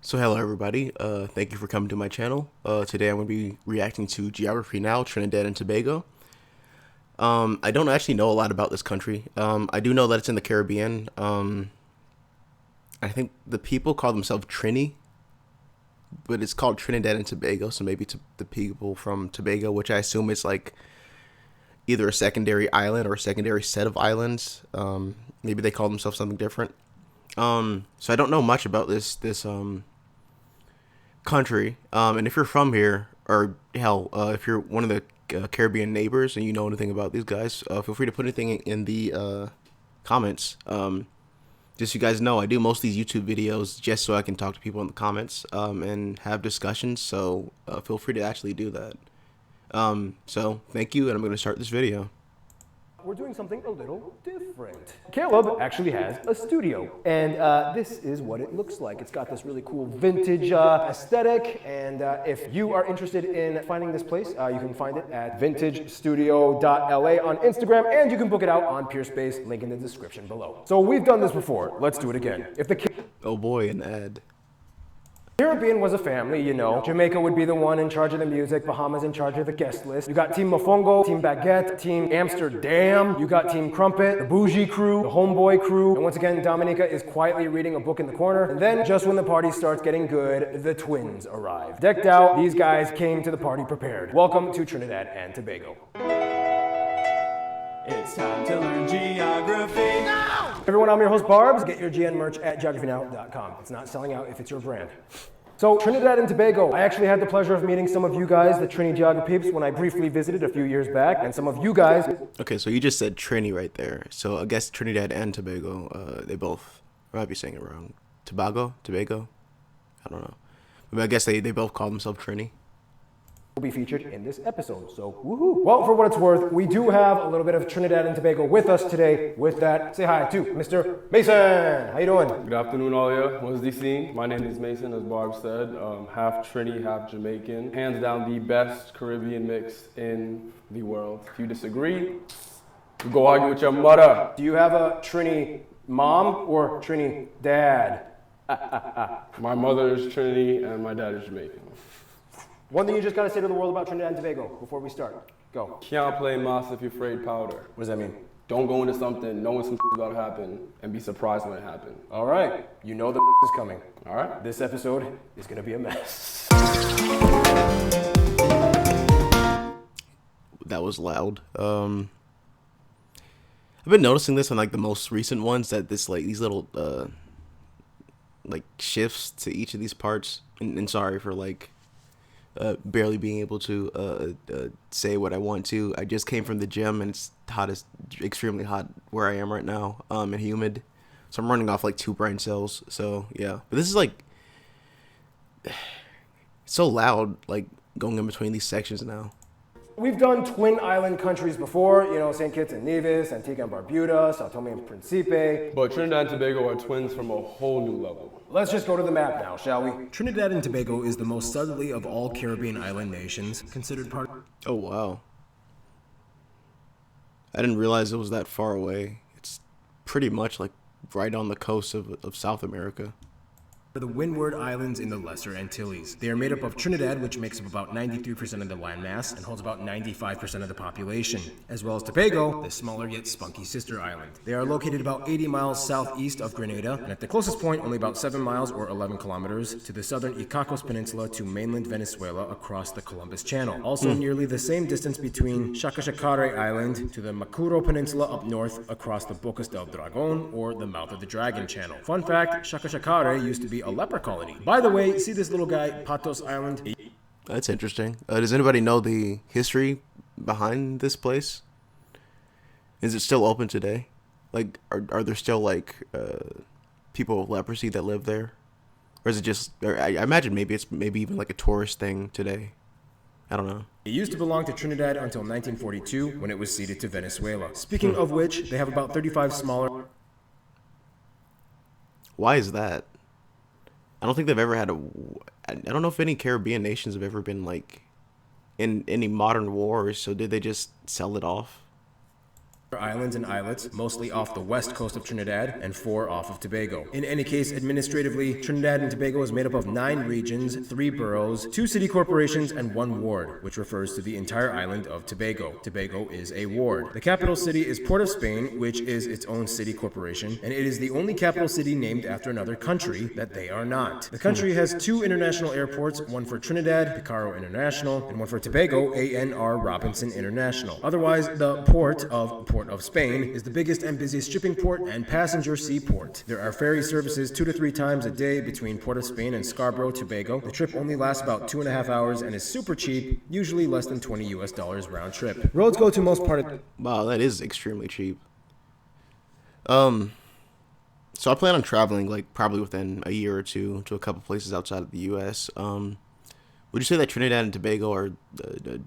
So hello everybody, thank you for coming to my channel. Today I'm going to be reacting to Geography Now, Trinidad and Tobago. I don't actually know a lot about this country. I do know that it's in the Caribbean. I think the people call themselves Trini, but it's called Trinidad and Tobago, so maybe to the people from Tobago, which I assume is like either a secondary island or a secondary set of islands. Maybe they call themselves something different. So I don't know much about this country. And if you're from here, or hell, if you're one of the Caribbean neighbors and you know anything about these guys, feel free to put anything in the comments. Just so you guys know, I do most of these YouTube videos just so I can talk to people in the comments and have discussions. So feel free to actually do that. So thank you, and I'm going to start this video. We're doing something a little different. Caleb actually has a studio, and this is what it looks like. It's got this really cool vintage aesthetic, and if you are interested in finding this place, you can find it at vintagestudio.la on Instagram, and you can book it out on PeerSpace, link in the description below. So we've done this before. Let's do it again. If the Oh boy, an ad. Caribbean was a family, you know. Jamaica would be the one in charge of the music, Bahamas in charge of the guest list. You got Team Mofongo, Team Baguette, Team Amsterdam, you got Team Crumpet, the Bougie crew, the Homeboy crew, and once again, Dominica is quietly reading a book in the corner. And then, just when the party starts getting good, the twins arrive. Decked out, these guys came to the party prepared. Welcome to Trinidad and Tobago. It's time to learn geography now! Everyone, I'm your host, Barbs. Get your GN merch at geographynow.com. It's not selling out if it's your brand. So, Trinidad and Tobago. I actually had the pleasure of meeting some of you guys, the Trini Geography peeps, when I briefly visited a few years back, and some of you guys... Okay, so you just said Trini right there. So I guess Trinidad and Tobago, they both, I might be saying it wrong. Tobago? I don't know. But I guess they both call themselves Trini. Will be featured in this episode, so woohoo! Well, for what it's worth, we do have a little bit of Trinidad and Tobago with us today. With that, say hi to Mr. Mason. How you doing? Good afternoon, all ya. What's the scene? My name is Mason, as Barb said. Half Trini, half Jamaican. Hands down, the best Caribbean mix in the world. If you disagree, you go argue with your mother. Do you have a Trini mom or Trini dad? My mother is Trini and my dad is Jamaican. One thing you just gotta say to the world about Trinidad and Tobago before we start. Go. Can't play mas if you're afraid powder. What does that mean? Don't go into something knowing something's about to happen and be surprised when it happens. All right, you know the is coming. All right? This episode is gonna be a mess. That was loud. I've been noticing this on like the most recent ones, that this like these little like shifts to each of these parts. And sorry for like barely being able to say what I want to. I just came from the gym and it's extremely hot where I am right now, and humid. So I'm running off like 2 brain cells. So yeah, but this is like it's so loud, like going in between these sections now. We've done twin island countries before, you know, St. Kitts and Nevis, Antigua and Barbuda, Sao Tome and Principe. But Trinidad and Tobago are twins from a whole new level. Let's just go to the map now, shall we? Trinidad and Tobago is the most southerly of all Caribbean island nations, considered part Oh wow, I didn't realize it was that far away. It's pretty much like right on the coast of South America. of the Windward Islands in the Lesser Antilles. They are made up of Trinidad, which makes up about 93% of the landmass and holds about 95% of the population, as well as Tobago, the smaller yet spunky sister island. They are located about 80 miles southeast of Grenada, and at the closest point only about 7 miles or 11 kilometers to the southern Icacos Peninsula to mainland Venezuela across the Columbus Channel. Also nearly the same distance between Chacachacare Island to the Macuro Peninsula up north across the Bocas del Dragon, or the Mouth of the Dragon Channel. Fun fact, Chacachacare used to be a leper colony. By the way, see this little guy, Patos Island? That's interesting. Does anybody know the history behind this place? Is it still open today? Like, are there still like people with leprosy that live there, or is it just? Or I imagine maybe it's even like a tourist thing today. I don't know. It used to belong to Trinidad until 1942 when it was ceded to Venezuela. Speaking of which, they have about 35 smaller. Why is that? I don't think they've ever had a. I don't know if any Caribbean nations have ever been like in any modern wars. So did they just sell it off? Islands and islets, mostly off the west coast of Trinidad, and 4 off of Tobago. In any case, administratively, Trinidad and Tobago is made up of 9 regions, 3 boroughs, 2 city corporations, and 1 ward, which refers to the entire island of Tobago. Tobago is a ward. The capital city is Port of Spain, which is its own city corporation, and it is the only capital city named after another country that they are not. The country has 2 international airports, one for Trinidad, Picaro International, and one for Tobago, ANR Robinson International. Otherwise, the Port of Spain is the biggest and busiest shipping port and passenger seaport. There are ferry services 2 to 3 times a day between Port of Spain and Scarborough, Tobago. The trip only lasts about 2.5 hours and is super cheap, usually less than $20 US round trip. Roads go to most part of... Wow, that is extremely cheap. So I plan on traveling like probably within a year or two to a couple places outside of the U.S. Would you say that Trinidad and Tobago are a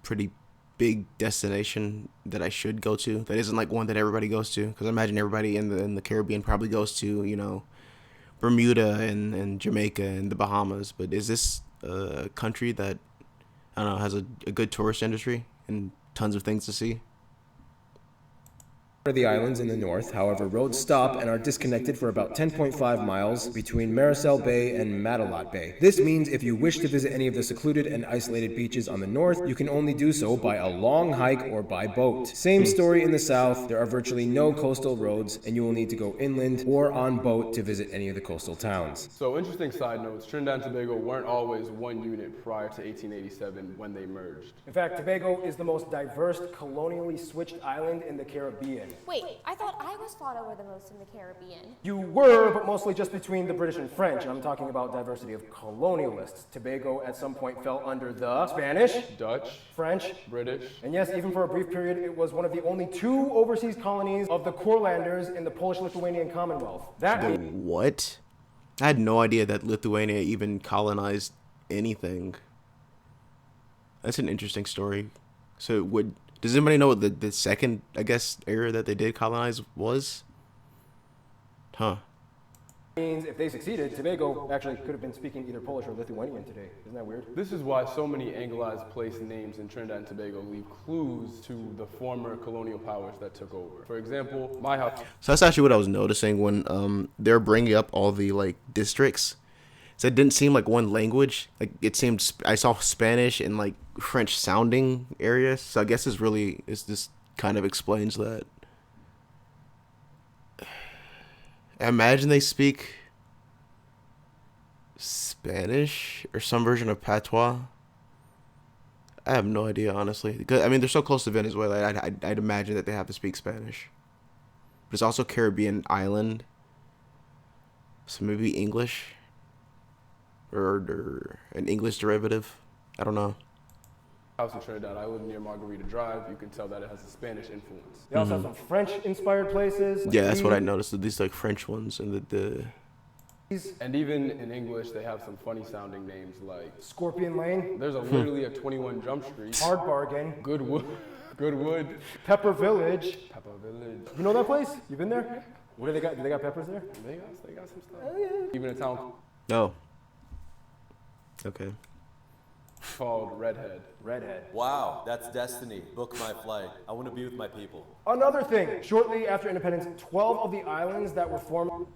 pretty big destination that I should go to? That isn't like one that everybody goes to, because I imagine everybody in the Caribbean probably goes to, you know, Bermuda and Jamaica and the Bahamas. But is this a country that, I don't know, has a good tourist industry and tons of things to see? The islands in the north, however, roads stop and are disconnected for about 10.5 miles between Maricel Bay and Matalat Bay. This means if you wish to visit any of the secluded and isolated beaches on the north, you can only do so by a long hike or by boat. Same story in the south. There are virtually no coastal roads, and you will need to go inland or on boat to visit any of the coastal towns. So interesting side notes, Trinidad and Tobago weren't always one unit prior to 1887 when they merged. In fact, Tobago is the most diverse, colonially switched island in the Caribbean. Wait, I thought I was fought over the most in the Caribbean. You were, but mostly just between the British and French. I'm talking about diversity of colonialists. Tobago at some point fell under the Spanish, Dutch, French, British, and yes, even for a brief period, it was one of the only 2 overseas colonies of the Courlanders in the Polish-Lithuanian Commonwealth. The what? I had no idea that Lithuania even colonized anything. That's an interesting story. So does anybody know what the second, I guess, area that they did colonize was? Huh. Means if they succeeded, Tobago actually could have been speaking either Polish or Lithuanian today. Isn't that weird? This is why so many Anglicized place names in Trinidad and Tobago leave clues to the former colonial powers that took over. For example, my house. So that's actually what I was noticing when they're bringing up all the like districts. So it didn't seem like one language. Like it seemed I saw Spanish and like French sounding areas. So I guess this kind of explains that. I imagine they speak Spanish or some version of patois. I have no idea, honestly. Because I mean, they're so close to Venezuela. I'd imagine that they have to speak Spanish. But it's also Caribbean island, so maybe English or an English derivative. I don't know. House in Trinidad, I live near Margarita Drive. You can tell that it has a Spanish influence. They also have some French-inspired places. Yeah, that's what I noticed. These like French ones and the. And even in English, they have some funny sounding names like Scorpion Lane, there's literally a 21 Jump Street, Hard Bargain, Goodwood, Pepper Village. Pepper Village. You know that place? You been there? What do they got? Do they got peppers there? They got some stuff. Even a town Oh. Okay. called Redhead. Redhead. Wow, that's destiny. Book my flight. I want to be with my people. Another thing, shortly after independence, 12 of the islands that were formed.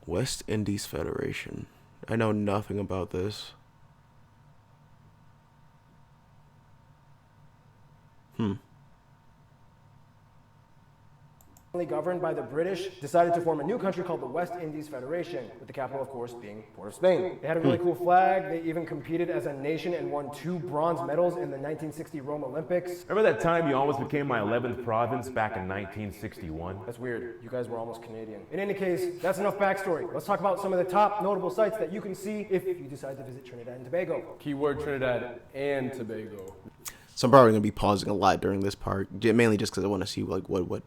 West Indies Federation. I know nothing about this. Governed by the British, decided to form a new country called the West Indies Federation, with the capital, of course, being Port of Spain. They had a really cool flag. They even competed as a nation and won 2 bronze medals in the 1960 Rome Olympics. Remember that time you almost became my 11th province back in 1961? That's weird. You guys were almost Canadian. In any case, that's enough backstory. Let's talk about some of the top notable sites that you can see if you decide to visit Trinidad and Tobago. Keyword Trinidad and Tobago. So I'm probably gonna be pausing a lot during this part, mainly just because I want to see like what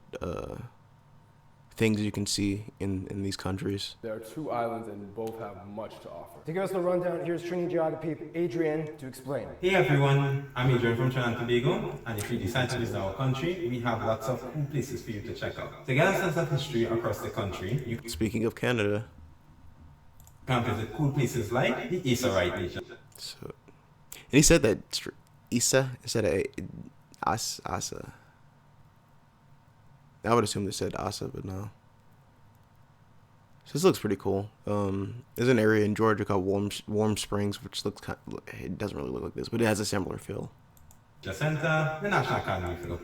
things you can see in these countries. There are 2 islands and both have much to offer. To give us the rundown, here's Trini Geography Adrian to explain. Hey everyone, I'm Adrian from Trinidad and Tobago, and if you decide to visit our country, we have lots of cool places for you to check out. To get a sense of history across the country, you Speaking of Canada, can visit cool places like the Issa Right region. so and he said that Issa instead of Asa. I would assume they said Asa, but no. So this looks pretty cool. There's an area in Georgia called Warm Springs, which looks it doesn't really look like this, but it has a similar feel. The center, the National Academy for the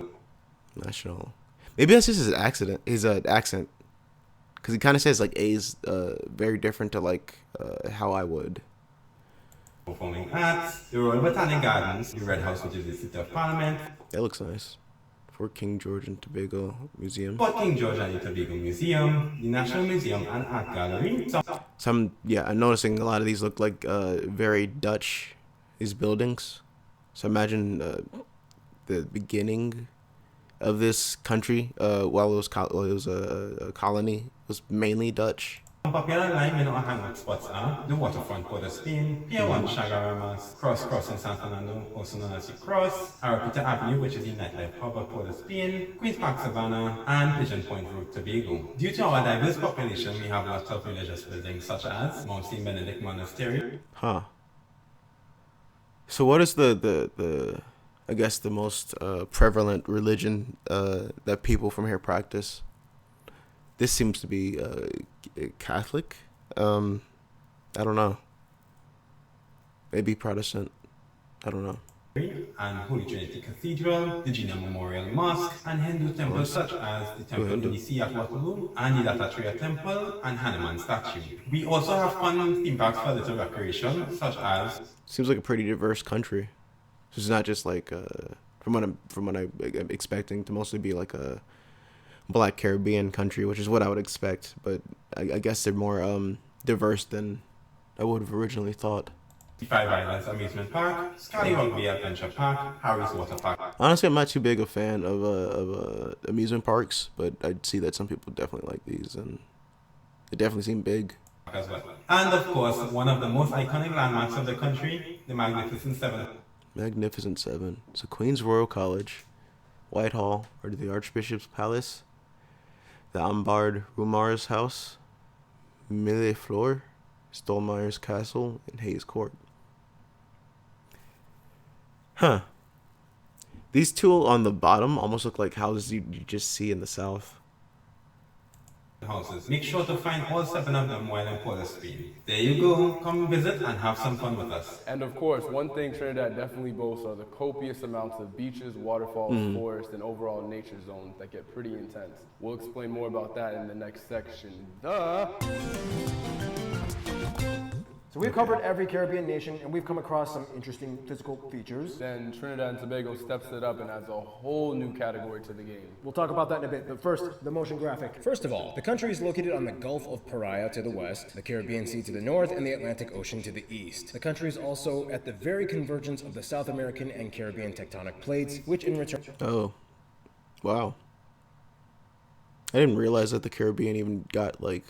National. Maybe that's just his accent, because he kind of says like A's very different to like how I would. Performing Arts, the Royal Botanic Gardens, the Red House, which is the seat of Parliament. That looks nice. Fort King George and Tobago Museum. Fort King George and Tobago Museum, the National Museum and Art Gallery. I'm noticing a lot of these look like very Dutch, these buildings. So imagine the beginning of this country, while it was a colony, was mainly Dutch. Popular line in our hangout spots are the waterfront Port of Spain, Pier 1 Chagaramas, Cross in San Fernando, also known as the Cross, Arapita Avenue, which is the nightlife hub of Port of Spain, Queen's Park Savannah, and Pigeon Point Road, Tobago. Due to our diverse population, we have lots of religious buildings such as Mount St. Benedict Monastery. Huh. So what is the I guess the most prevalent religion that people from here practice? This seems to be Catholic. I don't know. Maybe Protestant. I don't know. And Holy Trinity Cathedral, the Gina Memorial Mosque, and Hindu temples such as the Temple in the Sea of Waterloo, and the Dattatreya Temple, and Hanuman statue. We also have fun theme parks for little recreation, such as... Seems like a pretty diverse country. So it's not just like, from what I'm expecting to mostly be like a Black Caribbean country, which is what I would expect. But I guess they're more diverse than I would have originally thought. Five Islands Amusement Park, Scallywag Bay Adventure Park, Harry's Water Park. Honestly, I'm not too big a fan of amusement parks, but I see that some people definitely like these, and they definitely seem big. As well. And of course, one of the most iconic landmarks of the country, the Magnificent Seven. Magnificent Seven. So Queen's Royal College, Whitehall, or the Archbishop's Palace, the Ambard Rumars House, Millefleur, Stolmeyer's Castle, and Hayes Court. Huh. These two on the bottom almost look like houses you just see in the South. Houses. Make sure to find all 7 of them while in Port of Spain. There you go. Come visit and have some fun with us. And of course, one thing Trinidad definitely boasts are the copious amounts of beaches, waterfalls, forests, and overall nature zones that get pretty intense. We'll explain more about that in the next section. So we've covered every Caribbean nation, and we've come across some interesting physical features. Then Trinidad and Tobago steps it up and adds a whole new category to the game. We'll talk about that in a bit, but first, the motion graphic. First of all, the country is located on the Gulf of Paria to the west, the Caribbean Sea to the north, and the Atlantic Ocean to the east. The country is also at the very convergence of the South American and Caribbean tectonic plates, which in return... Oh, wow. I didn't realize that the Caribbean even got like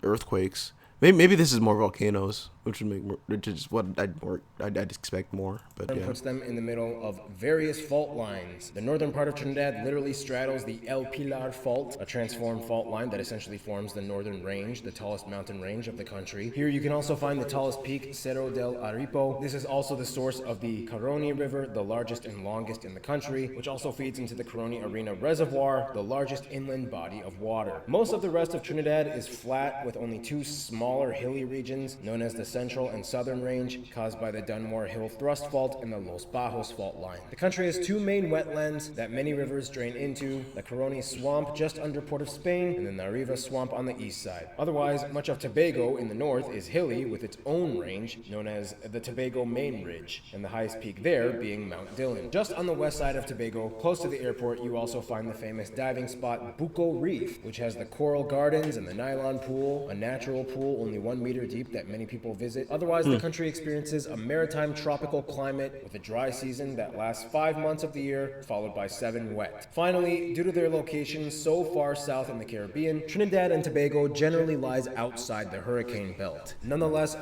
earthquakes. Maybe this is more volcanoes, which would make more, which is what I'd expect more. But yeah. puts them in the middle of various fault lines. The northern part of Trinidad literally straddles the El Pilar Fault, a transformed fault line that essentially forms the northern range, the tallest mountain range of the country. Here you can also find the tallest peak, Cerro del Aripo. This is also the source of the Caroni River, the largest and longest in the country, which also feeds into the Caroni Arena Reservoir, the largest inland body of water. Most of the rest of Trinidad is flat, with only 2 smaller hilly regions known as the Central and Southern Range, caused by the Dunmore Hill Thrust Fault and the Los Bajos Fault line. The country has 2 main wetlands that many rivers drain into, the Caroni Swamp just under Port of Spain, and the Nariva Swamp on the east side. Otherwise, much of Tobago in the north is hilly with its own range, known as the Tobago Main Ridge, and the highest peak there being Mount Dillon. Just on the west side of Tobago, close to the airport, you also find the famous diving spot Bucco Reef, which has the coral gardens and the nylon pool, a natural pool only 1 meter deep that many people visit. Otherwise, the country experiences a maritime tropical climate with a dry season that lasts 5 months of the year, followed by 7 wet. Finally, due to their location so far south in the Caribbean, Trinidad and Tobago generally lies outside the hurricane belt. Nonetheless,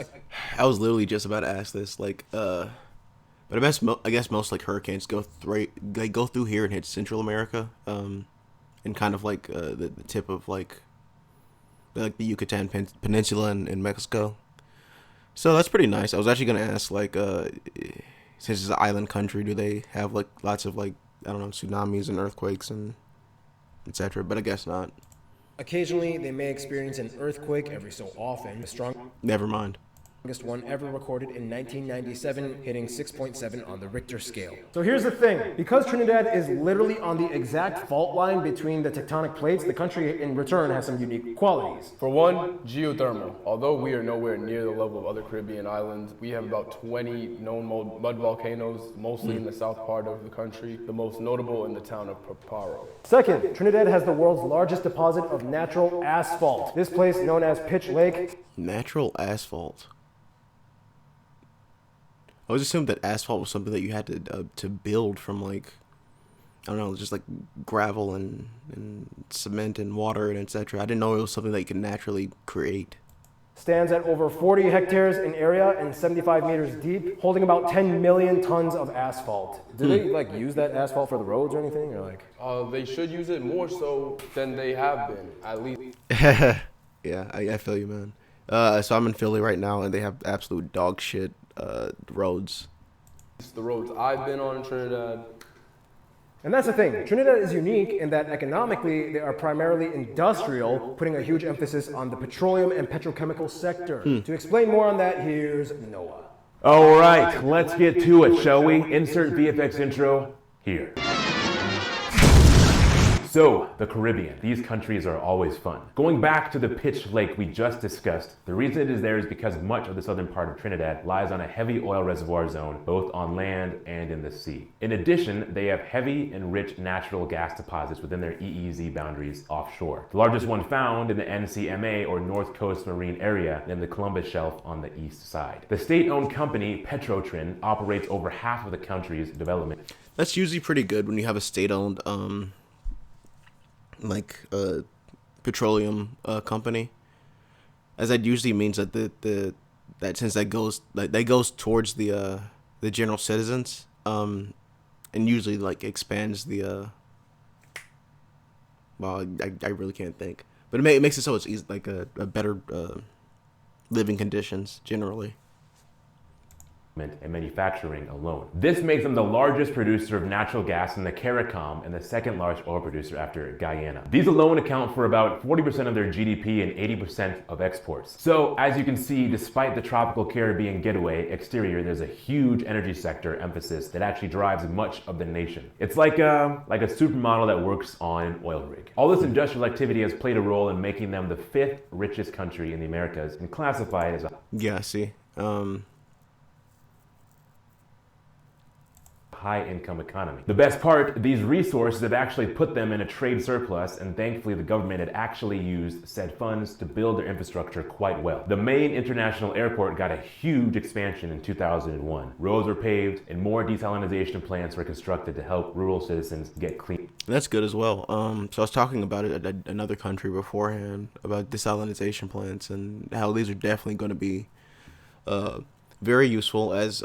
I was literally just about to ask this, like, but I guess most like hurricanes go through here and hit Central America, and kind of like the tip of like the Yucatan Peninsula in Mexico. So that's pretty nice. I was actually gonna ask, like, since it's an island country, do they have like lots of like I don't know, tsunamis and earthquakes and etc. But I guess not. Occasionally, they may experience an earthquake every so often. The strongest Never mind. one ever recorded in 1997, hitting 6.7 on the Richter scale. So here's the thing. Because Trinidad is literally on the exact fault line between the tectonic plates, the country in return has some unique qualities. For one, geothermal. Although we are nowhere near the level of other Caribbean islands, we have about 20 known mud volcanoes, mostly in the south part of the country, the most notable in the town of Paparo. Second, Trinidad has the world's largest deposit of natural asphalt. This place, known as Pitch Lake, Natural asphalt. I always assumed that asphalt was something that you had to build from, like, I don't know, just like gravel and cement and water and etc. I didn't know it was something that you could naturally create. stands at over 40 hectares in area and 75 meters deep, holding about 10 million tons of asphalt. Do they like use that asphalt for the roads or anything, or like? They should use it more so than they have been, at least. Yeah, I feel you, man. So I'm in Philly right now, and they have absolute dog shit roads. The roads I've been on in Trinidad. And that's the thing, Trinidad is unique in that economically they are primarily industrial, putting a huge emphasis on the petroleum and petrochemical sector. To explain more on that, here's Noah. All right, let's get to it, shall we? Insert VFX intro here. So, the Caribbean. These countries are always fun. Going back to the Pitch Lake we just discussed, the reason it is there is because much of the southern part of Trinidad lies on a heavy oil reservoir zone, both on land and in the sea. In addition, they have heavy and rich natural gas deposits within their EEZ boundaries offshore. The largest one found in the NCMA, or North Coast Marine Area, in the Columbus Shelf on the east side. The state-owned company, Petrotrin, operates over half of the country's development. That's usually pretty good when you have a state-owned petroleum company, as that usually means that that since that goes towards the general citizens, and usually like expands the well, I really can't think, but it makes it so it's easy, like a better living conditions generally. And manufacturing alone. This makes them the largest producer of natural gas in the CARICOM and the second largest oil producer after Guyana. These alone account for about 40% of their GDP and 80% of exports. So as you can see, despite the tropical Caribbean getaway exterior, there's a huge energy sector emphasis that actually drives much of the nation. It's like a supermodel that works on an oil rig. All this industrial activity has played a role in making them the 5th richest country in the Americas and classified as a I see. high-income economy. The best part, these resources have actually put them in a trade surplus, and thankfully the government had actually used said funds to build their infrastructure quite well. The main international airport got a huge expansion in 2001. Roads were paved and more desalination plants were constructed to help rural citizens get clean. That's good as well. So I was talking about it at another country beforehand about desalination plants and how these are definitely going to be very useful as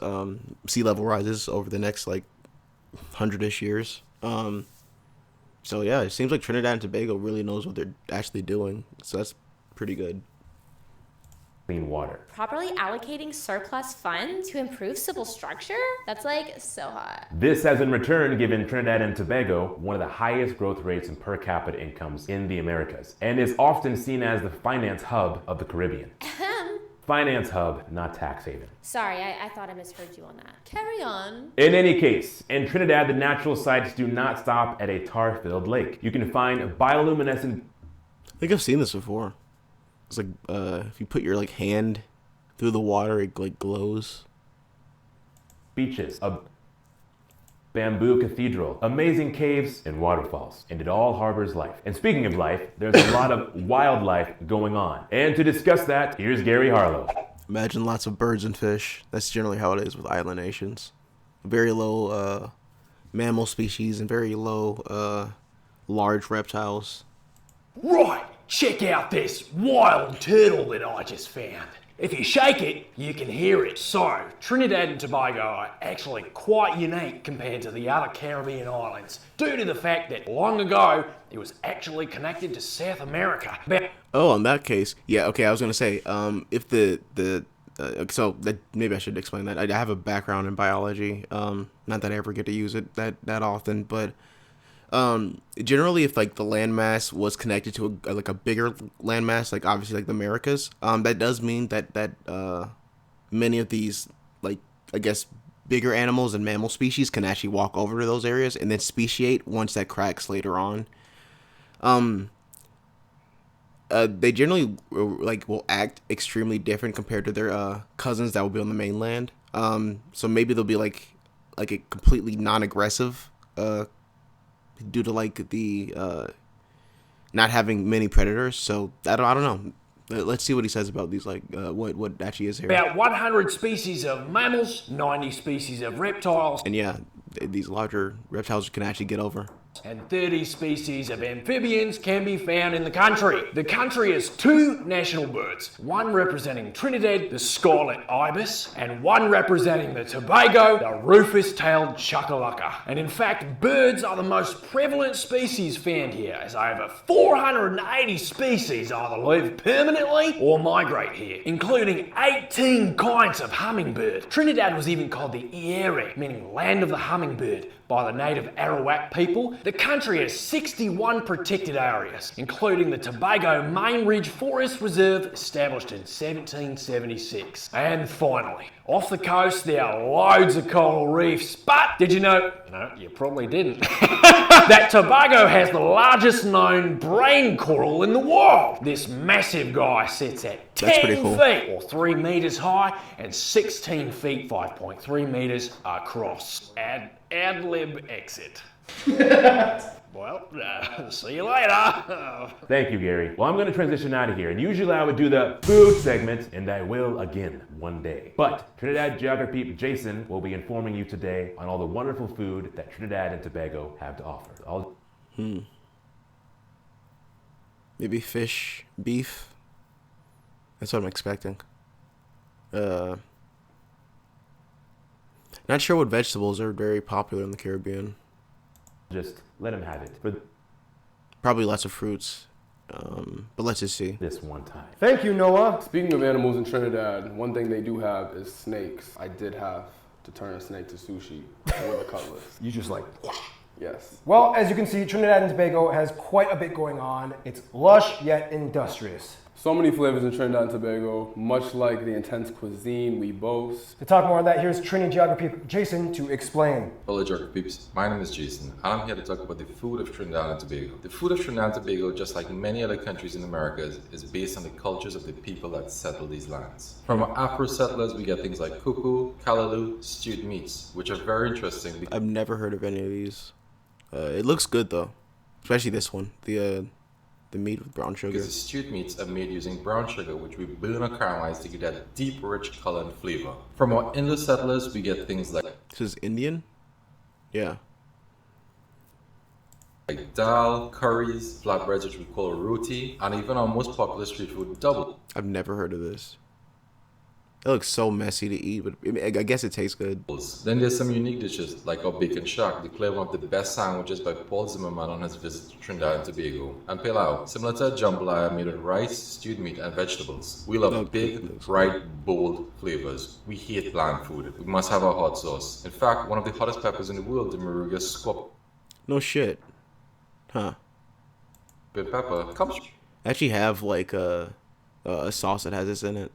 sea level rises over the next like 100-ish years. So yeah, it seems like Trinidad and Tobago really knows what they're actually doing. So that's pretty good. Clean water. Properly allocating surplus funds to improve civil structure? That's like so hot. This has in return given Trinidad and Tobago one of the highest growth rates in per capita incomes in the Americas, and is often seen as the finance hub of the Caribbean. Finance hub, not tax haven. Sorry, I thought I misheard you on that. Carry on. In any case, in Trinidad, the natural sights do not stop at a tar-filled lake. You can find bioluminescent... I think I've seen this before. It's like if you put your like hand through the water, it like glows. Beaches, a bamboo cathedral, amazing caves, and waterfalls. And it all harbors life. And speaking of life, there's a lot of wildlife going on. And to discuss that, here's Gary Harlow. Imagine lots of birds and fish. That's generally how it is with island nations. Very low mammal species and very low large reptiles. Right, check out this wild turtle that I just found. If you shake it, you can hear it. So, Trinidad and Tobago are actually quite unique compared to the other Caribbean islands, due to the fact that long ago, it was actually connected to South America. Oh, in that case, yeah, okay, I was gonna say, if the so that maybe I should explain that. I have a background in biology. Not that I ever get to use it that often, but generally, if like the landmass was connected to a bigger landmass, like obviously like the Americas, that does mean that many of these, like, I guess, bigger animals and mammal species can actually walk over to those areas and then speciate once that cracks later on. They generally like will act extremely different compared to their cousins that will be on the mainland. So maybe they'll be like a completely non-aggressive due to like the not having many predators. So I don't know. Let's see what he says about these, like, what actually is here. About 100 species of mammals, 90 species of reptiles, And yeah, these larger reptiles can actually get over. and 30 species of amphibians can be found in the country. The country has 2 national birds, one representing Trinidad, the scarlet ibis, and one representing the Tobago, the rufous-tailed chuckalacca. And in fact, birds are the most prevalent species found here, as over 480 species either live permanently or migrate here, including 18 kinds of hummingbird. Trinidad was even called the Eyrie, meaning land of the hummingbird, by the native Arawak people. The country has 61 protected areas, including the Tobago Main Ridge Forest Reserve, established in 1776. And finally, off the coast there are loads of coral reefs, but did you know, no, you probably didn't, that Tobago has the largest known brain coral in the world. This massive guy sits at 10 cool. feet, or 3 meters high, and 16 feet, 5.3 meters across. Ad lib exit. Well, see you later. Thank you, Gary. Well, I'm going to transition out of here, and usually I would do the food segment, and I will again one day. But Trinidad geography Jason will be informing you today on all the wonderful food that Trinidad and Tobago have to offer. Maybe fish, beef. That's what I'm expecting. Not sure what vegetables are very popular in the Caribbean. Just let him have it for Probably lots of fruits. But let's just see. this one time. Thank you, Noah. Speaking of animals in Trinidad, one thing they do have is snakes. I did have to turn a snake to sushi with a cutlass. You just like, Yes. Well, as you can see, Trinidad and Tobago has quite a bit going on. It's lush yet industrious. So many flavors in Trinidad and Tobago, much like the intense cuisine we boast. To talk more on that, here's Trini Geography Jason to explain. Hello Geography peeps, my name is Jason and I'm here to talk about the food of Trinidad and Tobago. The food of Trinidad and Tobago, just like many other countries in America, is based on the cultures of the people that settle these lands. From our Afro settlers, we get things like kuku, callaloo, stewed meats, which are very interesting. I've never heard of any of these. It looks good though, especially this one. The meat with brown sugar. Because the stewed meats are made using brown sugar, which we burn or caramelize to give that deep, rich color and flavor. From our Indo settlers, we get things like This is Indian? Yeah. dal, curries, flatbreads, which we call roti, and even our most popular street food, double. I've never heard of this. It looks so messy to eat, but I guess it tastes good. Then there's some unique dishes, like our bacon shark, declared one of the best sandwiches by Paul Zimmerman on his visit to Trinidad and Tobago. And pilau, similar to a jambalaya made with rice, stewed meat, and vegetables. We love big, bright, bold flavors. We hate bland food. We must have our hot sauce. In fact, one of the hottest peppers in the world, the Moruga scorpion No shit. Huh. pepper, comes I actually have like a sauce that has this in it.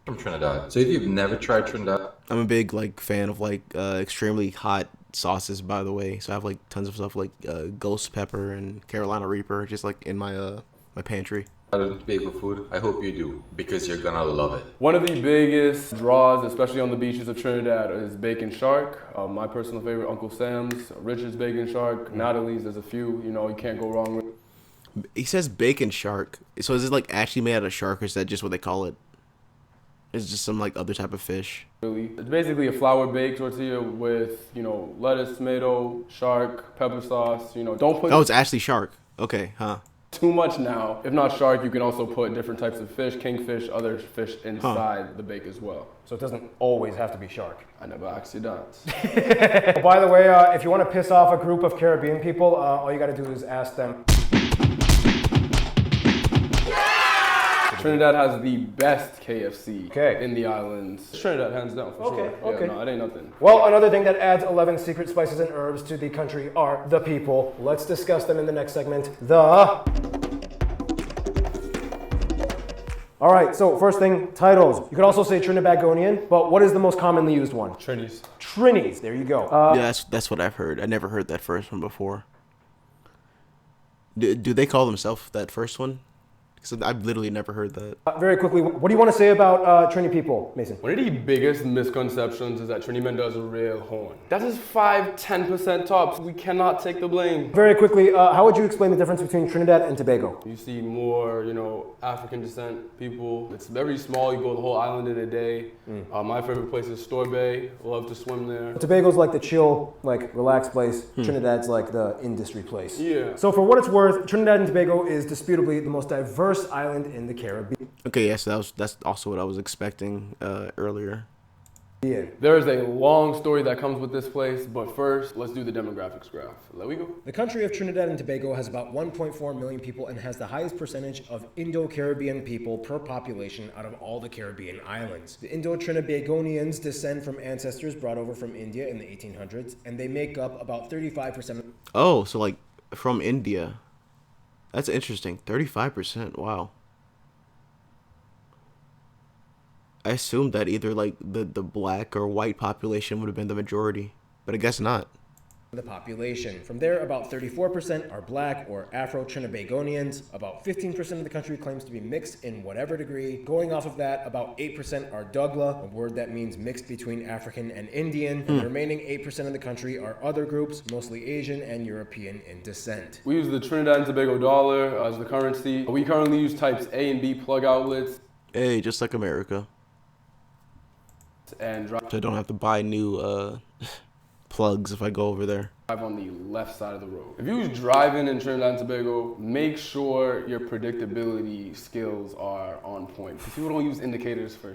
from Trinidad. So if you've never tried Trinidad, I'm a big like fan of like extremely hot sauces, by the way. So I have like tons of stuff like ghost pepper and Carolina Reaper just like in my my pantry. Tobago food, I hope you do, because you're gonna love it. One of the biggest draws, especially on the beaches of Trinidad, is bacon shark. My personal favorite, Uncle Sam's, Richard's bacon shark, Natalie's, there's a few, you can't go wrong with. He says bacon shark. So is it like actually made out of shark, or is that just what they call it? It's just some like other type of fish. Really. It's basically a flour baked tortilla with, lettuce, tomato, shark, pepper sauce, don't put Oh, it's actually shark. Okay, huh? too much now. If not shark, you can also put different types of fish, kingfish, other fish inside the bake as well. So it doesn't always have to be shark. I never asked you that. Oh, by the way, if you want to piss off a group of Caribbean people, all you got to do is ask them. Trinidad has the best KFC Okay. in the islands. Trinidad, hands down, for Okay, sure. okay. Yeah, no, it ain't nothing. Well, another thing that adds 11 secret spices and herbs to the country are the people. Let's discuss them in the next segment. All right, so first thing, titles. You could also say Trinidadian, but what is the most commonly used one? Trinis. Trinis, there you go. Yeah, that's what I've heard. I never heard that first one before. Do they call themselves that first one? Because I've literally never heard that. Very quickly, what do you want to say about Trini people, Mason? One of the biggest misconceptions is that Trini man does a real horn. That is 5-10% tops. We cannot take the blame. Very quickly, how would you explain the difference between Trinidad and Tobago? You see more, African descent people. It's very small. You go the whole island in a day. My favorite place is Store Bay. Love to swim there. Tobago's like the chill, like relaxed place. Trinidad's like the industry place. Yeah. So for what it's worth, Trinidad and Tobago is disputably the most diverse island in the Caribbean. Okay, yes, that's also what I was expecting earlier. There is a long story that comes with this place, but first, let's do the demographics graph. There we go. The country of Trinidad and Tobago has about 1.4 million people and has the highest percentage of Indo-Caribbean people per population out of all the Caribbean islands. The Indo-Trinidadians descend from ancestors brought over from India in the 1800s, and they make up about 35%. Oh, so like from India. That's interesting. 35%. Wow. I assumed that either like the black or white population would have been the majority, but I guess not. The population. From there, about 34% are black or Afro-Trinidadians. About 15% of the country claims to be mixed in whatever degree. Going off of that, about 8% are Dougla, a word that means mixed between African and Indian. And the remaining 8% of the country are other groups, mostly Asian and European in descent. We use the Trinidad and Tobago dollar as the currency. We currently use types A and B plug outlets. Hey, just like America. And So I don't have to buy new plugs if I go over there. drive on the left side of the road. If you're driving in Trinidad and Tobago, make sure your predictability skills are on point. Because people don't use indicators for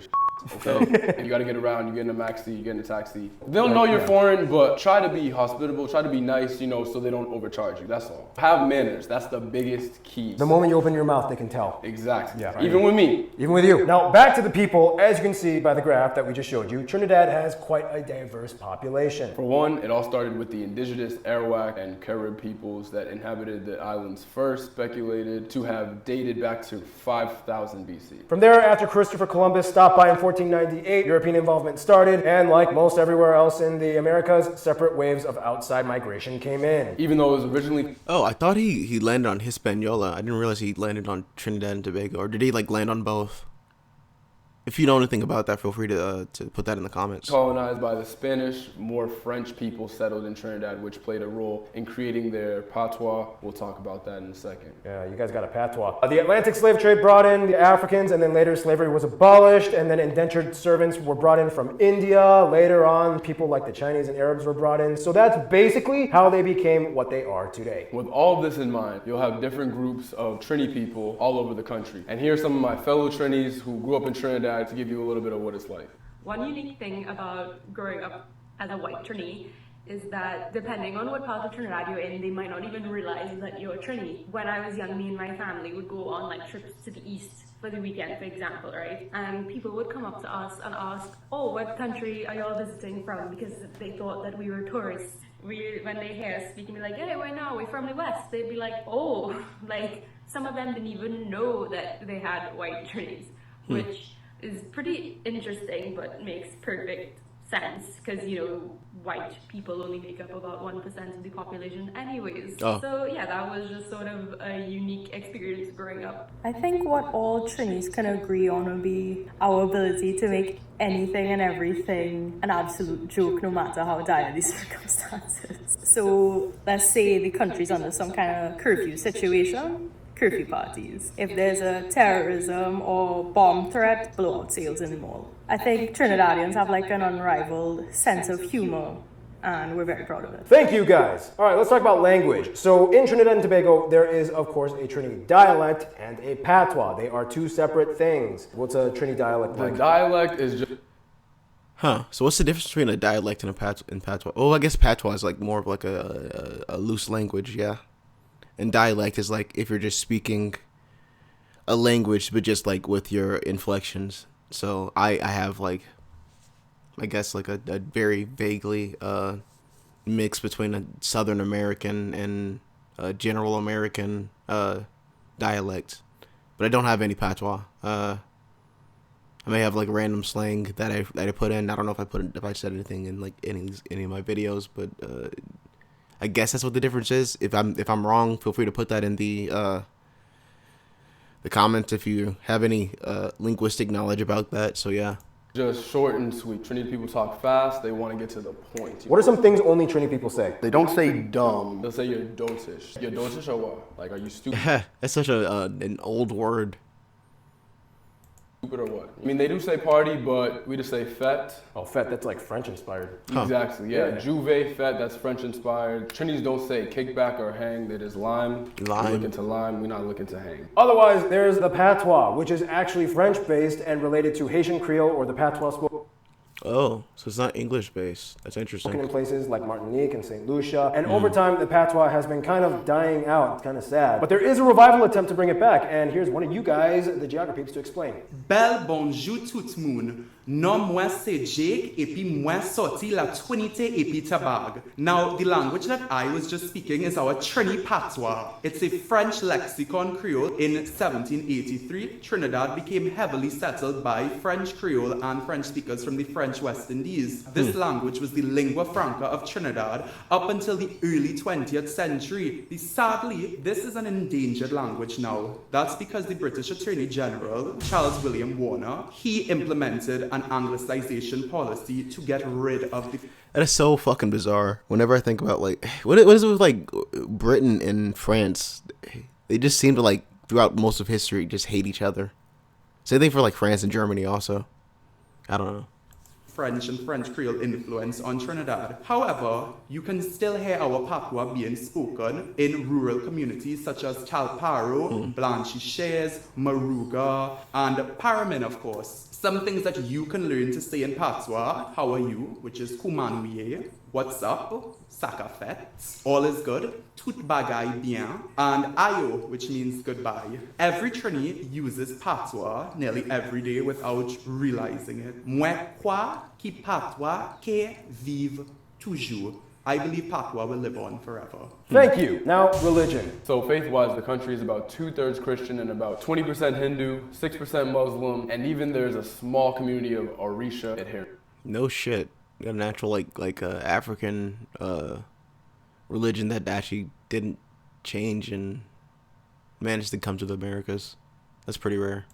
okay? You gotta get around, you get in a maxi, you get in a taxi. They'll know you're foreign, but try to be hospitable, try to be nice, so they don't overcharge you, that's all. Have manners, that's the biggest key. The moment you open your mouth, they can tell. Exactly, Yeah. even with me. Even with you. Now, back to the people. As you can see by the graph that we just showed you, Trinidad has quite a diverse population. For one, it all started with the indigenous Arawak and Carib peoples that inhabited the islands first, speculated to have dated back to 5000 BC. From there, after Christopher Columbus stopped by in 1498, European involvement started, and like most everywhere else in the Americas, separate waves of outside migration came in. Even though it was originally... Oh, I thought he landed on Hispaniola. I didn't realize he landed on Trinidad and Tobago. Or did he like land on both? If you know anything about that, feel free to put that in the comments. colonized by the Spanish, more French people settled in Trinidad, which played a role in creating their patois. We'll talk about that in a second. Yeah, you guys got a patois. The Atlantic slave trade brought in the Africans, and then later slavery was abolished, and then indentured servants were brought in from India. Later on, people like the Chinese and Arabs were brought in. So that's basically how they became what they are today. With all of this in mind, you'll have different groups of Trini people all over the country. And here are some of my fellow Trinis who grew up in Trinidad to give you a little bit of what it's like. One unique thing about growing up as a white Trini is that depending on what part of Trinidad you're in, they might not even realize that you're a Trini. When I was young, me and my family would go on like trips to the east for the weekend, for example, right? And people would come up to us and ask, oh, what country are y'all visiting from? Because they thought that we were tourists. When they hear us speaking, be like, hey, we're from the west. They'd be like, oh, like some of them didn't even know that they had white Trinis, which is pretty interesting, but makes perfect sense because white people only make up about 1% of the population anyways. So yeah, that was just sort of a unique experience growing up. I think what all Trinis can agree on would be our ability to make anything and everything an absolute joke, no matter how dire the circumstances. So let's say the country's under some kind of curfew situation. Curfew parties. If there's a terrorism or bomb threat, blow out sales in the mall. I think Trinidadians have like an unrivaled sense of humor, and we're very proud of it. Thank you, guys. All right, let's talk about language. So in Trinidad and Tobago, there is, of course, a Trini dialect and a patois. They are two separate things. What's a Trini dialect like? The dialect is just... Huh. So what's the difference between a dialect and a patois? Oh, I guess patois is like more of like a loose language, yeah. And dialect is like if you're just speaking a language, but just like with your inflections. So I have like, I guess like a very vaguely mix between a Southern American and a General American dialect, but I don't have any patois. I may have like random slang that I put in. I don't know if I said anything in like any of my videos, but I guess that's what the difference is. If I'm wrong, feel free to put that in the comments if you have any linguistic knowledge about that. So yeah. Just short and sweet. Trinity people talk fast. They want to get to the point. What are some things only Trini people say? They don't say dumb. They'll say you're dotish. You're dotish or what? Like, are you stupid? That's such an old word. Stupid or what? I mean, they do say party, but we just say fête. Oh, fête, that's like French inspired. Huh. Exactly, yeah. Juve, fête, that's French inspired. Trinities don't say kickback or hang, they just lime. Lime. We're looking to lime, we're not looking to hang. Otherwise, there's the patois, which is actually French-based and related to Haitian Creole or the patois spoken Oh, so it's not English-based. That's interesting. in places like Martinique and St. Lucia. And over time, the patois has been kind of dying out. It's kind of sad. But there is a revival attempt to bring it back. And here's one of you guys, the geography peeps, to explain. Bel bonjour tout moun. Non moi c'est Jake et puis moi sorti la Trinité et puis Tobago. Now the language that I was just speaking is our Trini patois. It's a French lexicon Creole. In 1783, Trinidad became heavily settled by French Creole and French speakers from the French West Indies. This language was the lingua franca of Trinidad up until the early 20th century. Sadly, this is an endangered language now. That's because the British Attorney General, Charles William Warner, he implemented an anglicization policy to get rid of the... That is so fucking bizarre. Whenever I think about like, what is it with like Britain and France? They just seem to like throughout most of history just hate each other. Same thing for like France and Germany also. I don't know. French and French Creole influence on Trinidad. However, you can still hear our patois being spoken in rural communities such as Calparo, Blanchisseuse, Maruga, and Paramin, of course. Some things that you can learn to say in patois: how are you, which is kumanuye, what's up, sakafet, all is good, tout bagay bien, and ayo, which means goodbye. Every Trini uses patois nearly every day without realizing it. Moi crois que patois que vive toujours. I believe patois will live on forever. Thank you. Now, religion. So faith-wise, the country is about 2/3 Christian and about 20% Hindu, 6% Muslim, and even there's a small community of Orisha adherents. No shit. You got an actual like African religion that actually didn't change and managed to come to the Americas. That's pretty rare.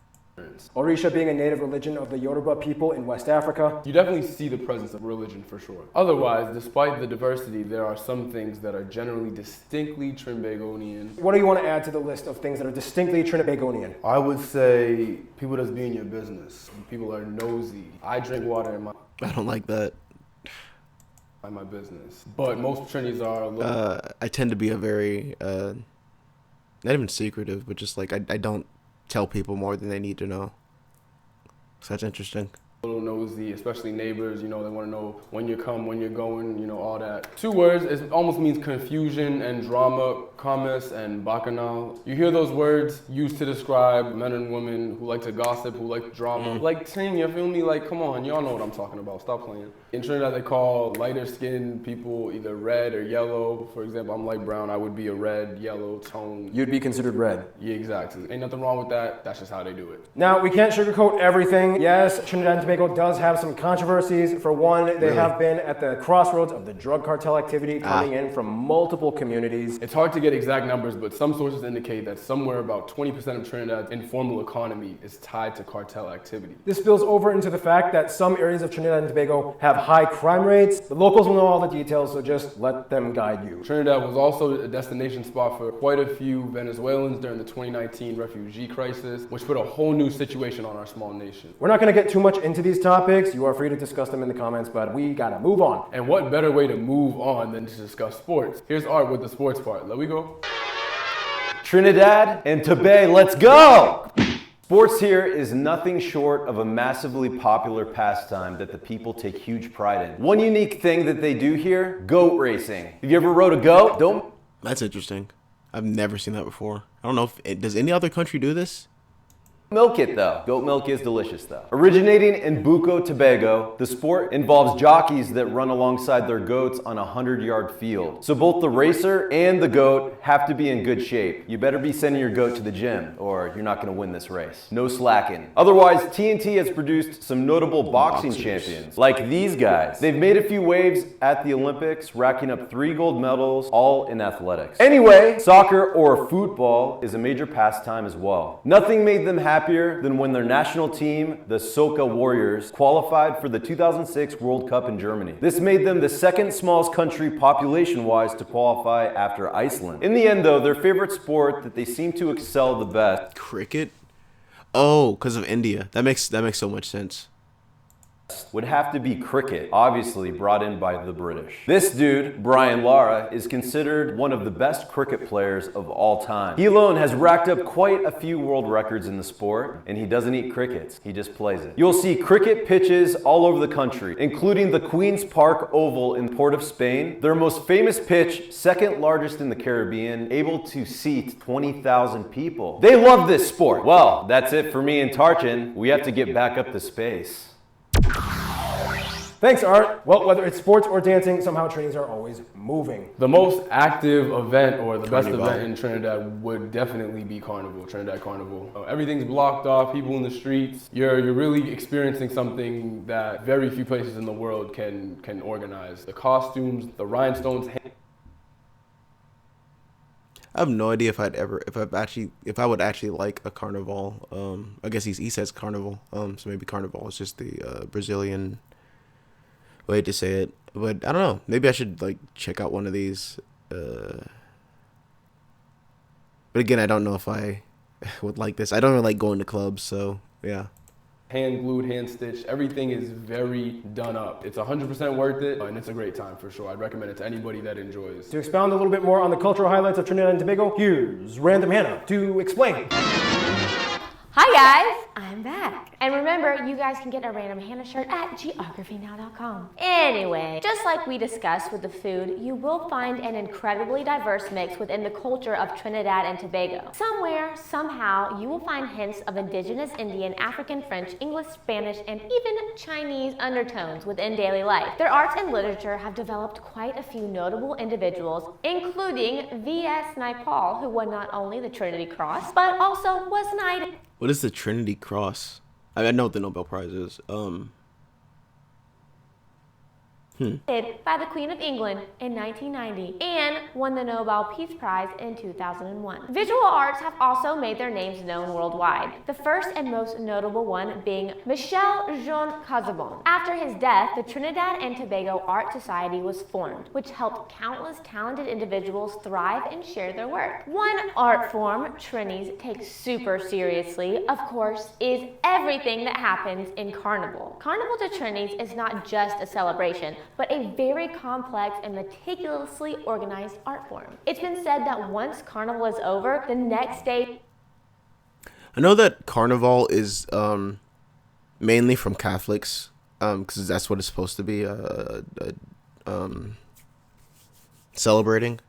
Orisha being a native religion of the Yoruba people in West Africa. You definitely see the presence of religion for sure. Otherwise, despite the diversity, there are some things that are generally distinctly Trinbagonian. What do you want to add to the list of things that are distinctly Trinbagonian? I would say people that's be in your business. People are nosy. I drink water in my... I don't like that. My business. But most Trinis are a little... I tend to be a very, not even secretive, but just like, I don't tell people more than they need to know. So that's interesting. A little nosy, especially neighbors, you know, they want to know when you come, when you're going, you know, all that. 2 words, it almost means confusion and drama, kamis and bacchanal. You hear those words used to describe men and women who like to gossip, who like drama. Like, Ting, you feel me? Like, come on, y'all know what I'm talking about. Stop playing. In Trinidad, they call lighter skinned people either red or yellow. For example, I'm light brown, I would be a red, yellow tone. You'd be considered red. Yeah, exactly. Ain't nothing wrong with that. That's just how they do it. Now, we can't sugarcoat everything. Yes, Trinidad and Tobago does have some controversies. For one, they have been at the crossroads of the drug cartel activity coming in from multiple communities. It's hard to get exact numbers, but some sources indicate that somewhere about 20% of Trinidad's informal economy is tied to cartel activity. This spills over into the fact that some areas of Trinidad and Tobago have high crime rates. The locals will know all the details, so just let them guide you. Trinidad was also a destination spot for quite a few Venezuelans during the 2019 refugee crisis, which put a whole new situation on our small nation. We're not going to get too much into these topics. You are free to discuss them in the comments, but we gotta move on. And what better way to move on than to discuss sports? Here's Art with the sports part. Let we go. Trinidad and Tobago, let's go! Sports here is nothing short of a massively popular pastime that the people take huge pride in. One unique thing that they do here, goat racing. Have you ever rode a goat? That's interesting. I've never seen that before. I don't know if does any other country do this? Milk it though. Goat milk is delicious though. Originating in Buco, Tobago, the sport involves jockeys that run alongside their goats on a 100-yard field. So both the racer and the goat have to be in good shape. You better be sending your goat to the gym or you're not gonna win this race. No slacking. Otherwise, TNT has produced some notable boxing champions, like these guys. They've made a few waves at the Olympics, racking up 3 gold medals, all in athletics. Anyway, soccer or football is a major pastime as well. Nothing made them happier than when their national team, the Soca Warriors, qualified for the 2006 World Cup in Germany. This made them the second smallest country population-wise to qualify after Iceland. In the end though, their favorite sport that they seem to excel the best. Cricket? Oh, because of India. That makes so much sense. Would have to be cricket, obviously brought in by the British. This dude, Brian Lara, is considered one of the best cricket players of all time. He alone has racked up quite a few world records in the sport, and he doesn't eat crickets, he just plays it. You'll see cricket pitches all over the country, including the Queen's Park Oval in Port of Spain, their most famous pitch, second largest in the Caribbean, able to seat 20,000 people. They love this sport. Well, that's it for me and Tarchin. We have to get back up to space. Thanks, Art. Well, whether it's sports or dancing, somehow Trinis are always moving. The most active event or the best Carnival. event in Trinidad would definitely be Carnival, Trinidad Carnival. Everything's blocked off, people in the streets. You're really experiencing something that very few places in the world can organize. The costumes, the rhinestones. I have no idea if I would actually like a carnival. I guess he says carnival. So maybe carnival is just the Brazilian way to say it. But I don't know. Maybe I should like check out one of these. But again, I don't know if I would like this. I don't really like going to clubs, so yeah. Hand glued, hand stitched, everything is very done up. It's 100% worth it, and it's a great time for sure. I'd recommend it to anybody that enjoys. To expound a little bit more on the cultural highlights of Trinidad and Tobago, here's Random Hannah to explain. Hi guys, I'm back. And remember, you guys can get a Random Hannah shirt at geographynow.com. Anyway, just like we discussed with the food, you will find an incredibly diverse mix within the culture of Trinidad and Tobago. Somewhere, somehow, you will find hints of indigenous Indian, African, French, English, Spanish, and even Chinese undertones within daily life. Their arts and literature have developed quite a few notable individuals, including V.S. Naipaul, who won not only the Trinity Cross, but also was knighted. What is the Trinity Cross? I know what the Nobel Prize is. By the Queen of England in 1990 and won the Nobel Peace Prize in 2001. Visual arts have also made their names known worldwide, the first and most notable one being Michel Jean Casabon. After his death, the Trinidad and Tobago Art Society was formed, which helped countless talented individuals thrive and share their work. One art form Trinis take super seriously, of course, is everything that happens in Carnival. Carnival to Trinis is not just a celebration, but a very complex and meticulously organized art form. It's been said that once Carnival is over, the next day... I know that Carnival is mainly from Catholics, because that's what it's supposed to be celebrating.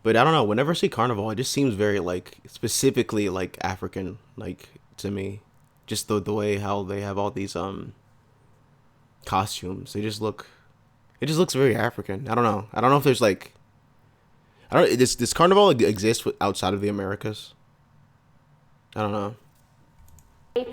But I don't know, whenever I see Carnival, it just seems very, like, specifically, like, African, like, to me. Just the way how they have all these costumes. It just looks very African. I don't know. I don't know if there's like, does Carnival exist outside of the Americas? I don't know.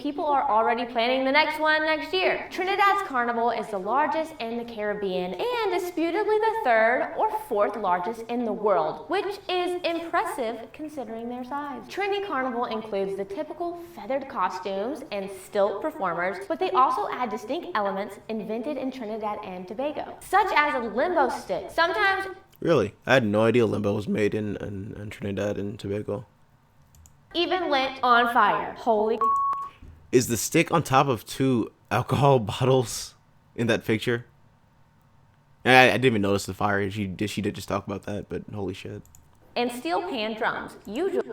People are already planning the next one next year. Trinidad's Carnival is the largest in the Caribbean and disputably the third or fourth largest in the world, which is impressive considering their size. Trini Carnival includes the typical feathered costumes and stilt performers, but they also add distinct elements invented in Trinidad and Tobago, such as a limbo stick. Sometimes... Really? I had no idea limbo was made in Trinidad and Tobago. Even lit on fire. Holy... Is the stick on top of 2 alcohol bottles in that picture? I didn't even notice the fire. She did just talk about that, but holy shit. And steel pan drums, usually...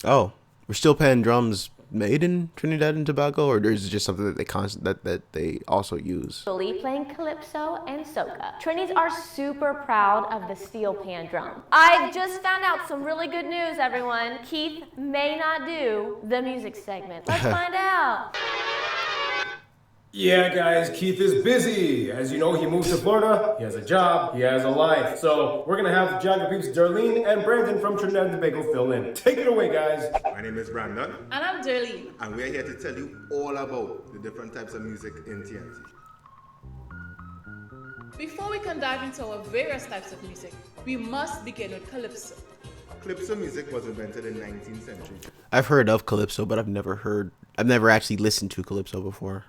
Oh, we're steel pan drums made in Trinidad and Tobago, or is it just something that that they also use? Playing calypso and soca. Trinis are super proud of the steel pan drum. I've just found out some really good news, everyone. Keith may not do the music segment. Let's find out. Yeah, guys, Keith is busy. As you know, he moved to Florida, he has a job, he has a life. So we're gonna have Geography Peeps Darlene and Brandon from Trinidad and Tobago fill in. Take it away, guys. My name is Brandon. And I'm Darlene. And we're here to tell you all about the different types of music in TNT. Before we can dive into our various types of music, we must begin with calypso. Calypso music was invented in the 19th century. I've heard of calypso, but I've never actually listened to calypso before.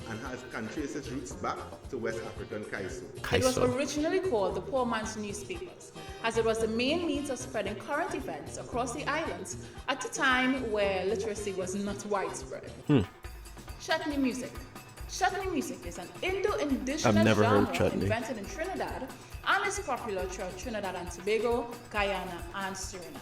And can trace its roots back to West African Kaiso. It was originally called the poor man's newspapers, as it was the main means of spreading current events across the islands at a time where literacy was not widespread. Chutney music. Chutney music is an Indo-indigenous genre invented in Trinidad and is popular throughout Trinidad and Tobago, Guyana, and Suriname.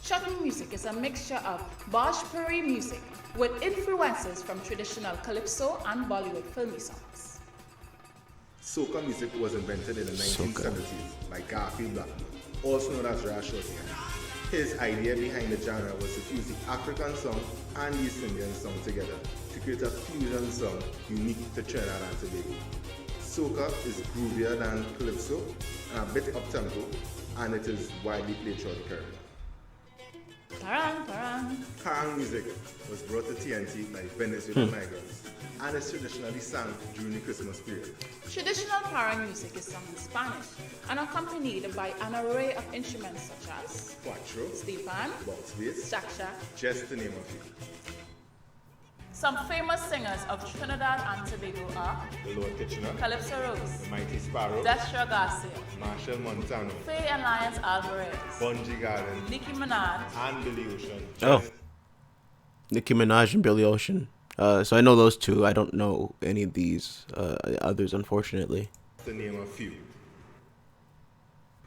Chutney music is a mixture of Bhojpuri music with influences from traditional calypso and Bollywood filmy songs. Soca music was invented in the 1970s by Garfield Blackman, also known as Raj Shorty. His idea behind the genre was to fuse the African song and the East Indian song together to create a fusion song unique to Trinidad and Tobago. Soca is groovier than calypso and a bit up-tempo, and it is widely played throughout the Caribbean. Parang, parang. Parang music was brought to TNT by Venezuelan migrants and is traditionally sung during the Christmas period. Traditional parang music is sung in Spanish and accompanied by an array of instruments such as Cuatro, steel pan, box bass, shaksha, just to name a few. Some famous singers of Trinidad and Tobago are The Lord Kitchener, Calypso Rose, The Mighty Sparrow, Destra Garcia, Marshall Montano, Faye and Lyons Alvarez, Bungie Garden, Nicki Minaj, and Billy Ocean. Oh, Nicki Minaj and Billy Ocean. So I know those two. I don't know any of these others, unfortunately. To name a few.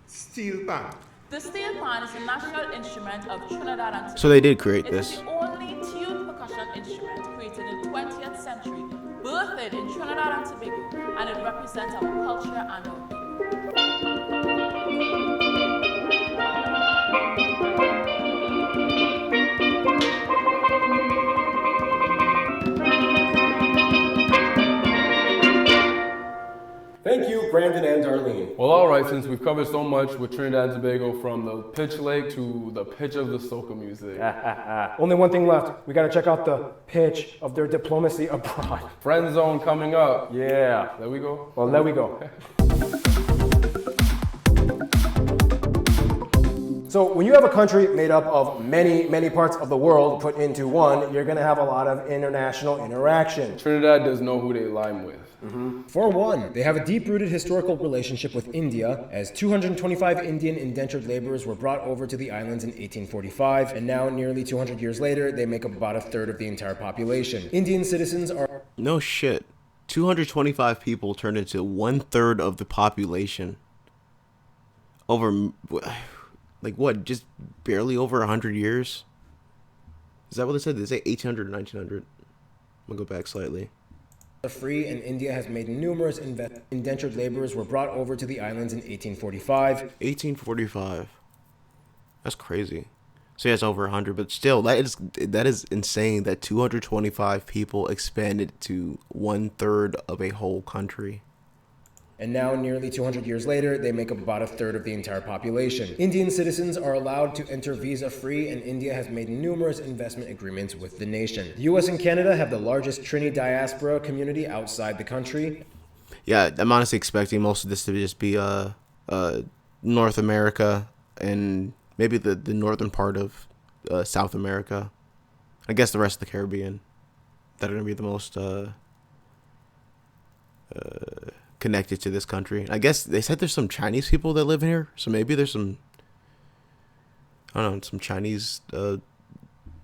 Steel pan. The steel pan is the national instrument of Trinidad and Tobago. So they did create It this. is the only tuned percussion instrument created in the 20th century, birthed in Trinidad and Tobago, and it represents our culture and our people. Thank you, Brandon and Darlene. Well, all right, since we've covered so much with Trinidad and Tobago, from the pitch lake to the pitch of the soca music. Only one thing left. We gotta check out the pitch of their diplomacy abroad. Friend zone coming up. Yeah, there we go. Well, there we go. So when you have a country made up of many, many parts of the world put into one, you're gonna have a lot of international interaction. Trinidad does know who they lime with. For one, they have a deep-rooted historical relationship with India, as 225 Indian indentured laborers were brought over to the islands in 1845, and now, nearly 200 years later, they make up about a third of the entire population. Indian citizens are... No shit. 225 people turned into 1/3 of the population. Over, like what, just barely over 100 years? Is that what they said? Did they say 1800 or 1900? I'm gonna go back slightly. free, and India has made numerous indentured laborers were brought over to the islands in 1845. 1845. That's crazy. So yeah, it's over 100, but still, that is insane that 225 people expanded to 1/3 of a whole country. And now, nearly 200 years later, they make up about a third of the entire population. Indian citizens are allowed to enter visa-free, and India has made numerous investment agreements with the nation. The US and Canada have the largest Trini diaspora community outside the country. Yeah, I'm honestly expecting most of this to just be North America and maybe the northern part of South America. I guess the rest of the Caribbean that are going to be the most connected to this country. I guess they said there's some Chinese people that live here, so maybe there's some, I don't know, some Chinese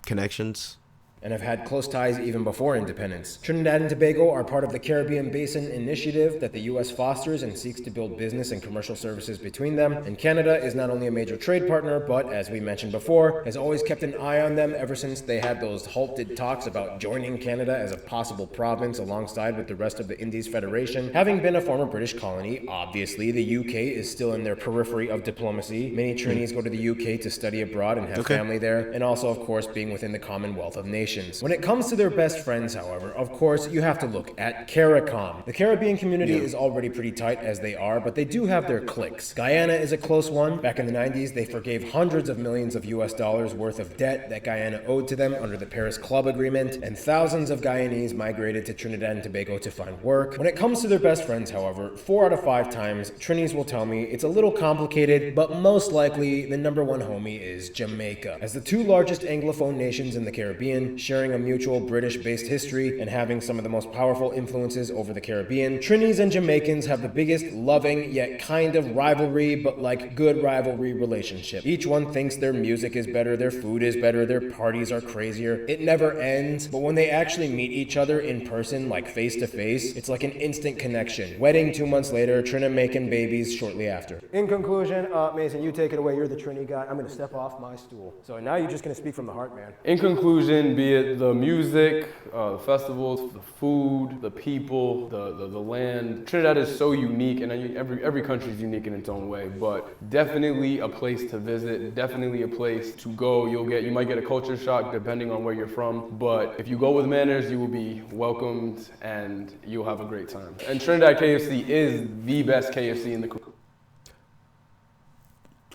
connections. and have had close ties even before independence. Trinidad and Tobago are part of the Caribbean Basin Initiative that the U.S. fosters and seeks to build business and commercial services between them, and Canada is not only a major trade partner, but, as we mentioned before, has always kept an eye on them ever since they had those halted talks about joining Canada as a possible province alongside with the rest of the Indies Federation. Having been a former British colony, obviously the UK is still in their periphery of diplomacy. Many Trinis go to the UK to study abroad and have family there, and also, of course, being within the Commonwealth of Nations. When it comes to their best friends, however, of course, you have to look at CARICOM. The Caribbean community is already pretty tight as they are, but they do have their cliques. Guyana is a close one. Back in the 90s, they forgave hundreds of millions of US dollars worth of debt that Guyana owed to them under the Paris Club Agreement, and thousands of Guyanese migrated to Trinidad and Tobago to find work. When it comes to their best friends, however, 4 out of 5 times, Trinis will tell me it's a little complicated, but most likely the number one homie is Jamaica. As the 2 largest Anglophone nations in the Caribbean, sharing a mutual British-based history and having some of the most powerful influences over the Caribbean, Trinis and Jamaicans have the biggest loving yet kind of rivalry, but like good rivalry relationship. Each one thinks their music is better, their food is better, their parties are crazier. It never ends, but when they actually meet each other in person, like face to face, it's like an instant connection. Wedding 2 months later, Trina making babies shortly after. In conclusion, Mason, you take it away. You're the Trini guy. I'm going to step off my stool. So now you're just going to speak from the heart, man. In conclusion, be it the music, the festivals, the food, the people, the land, Trinidad is so unique, and every country is unique in its own way, but definitely a place to visit, definitely a place to go. You might get a culture shock depending on where you're from, but if you go with manners, you will be welcomed and you'll have a great time. And Trinidad KFC is the best KFC in the country.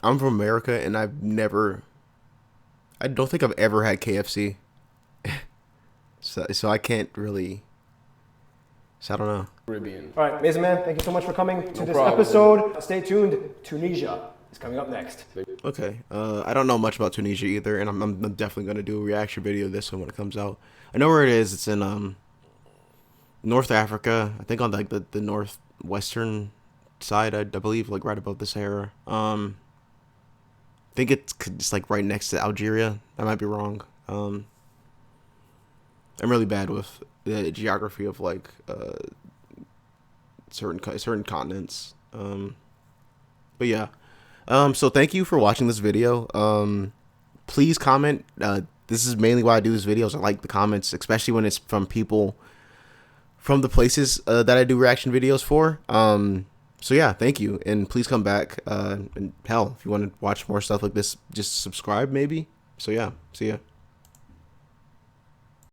I'm from America, and I don't think I've ever had KFC. so I can't really. So I don't know. Caribbean. All right, Mason man, thank you so much for coming to this problem. episode. Stay tuned. Tunisia is coming up next. Okay. I don't know much about Tunisia either, and I'm definitely going to do a reaction video of this one when it comes out. I know where it is. It's in North Africa. I think on like the northwestern side, I believe, like right above the Sahara. I think it's just like right next to Algeria. I might be wrong. I'm really bad with the geography of like certain continents. But yeah. So thank you for watching this video. Please comment. This is mainly why I do these videos. I like the comments, especially when it's from people from the places that I do reaction videos for. So yeah, thank you, and please come back. And hell, if you want to watch more stuff like this, just subscribe maybe. So yeah, see ya.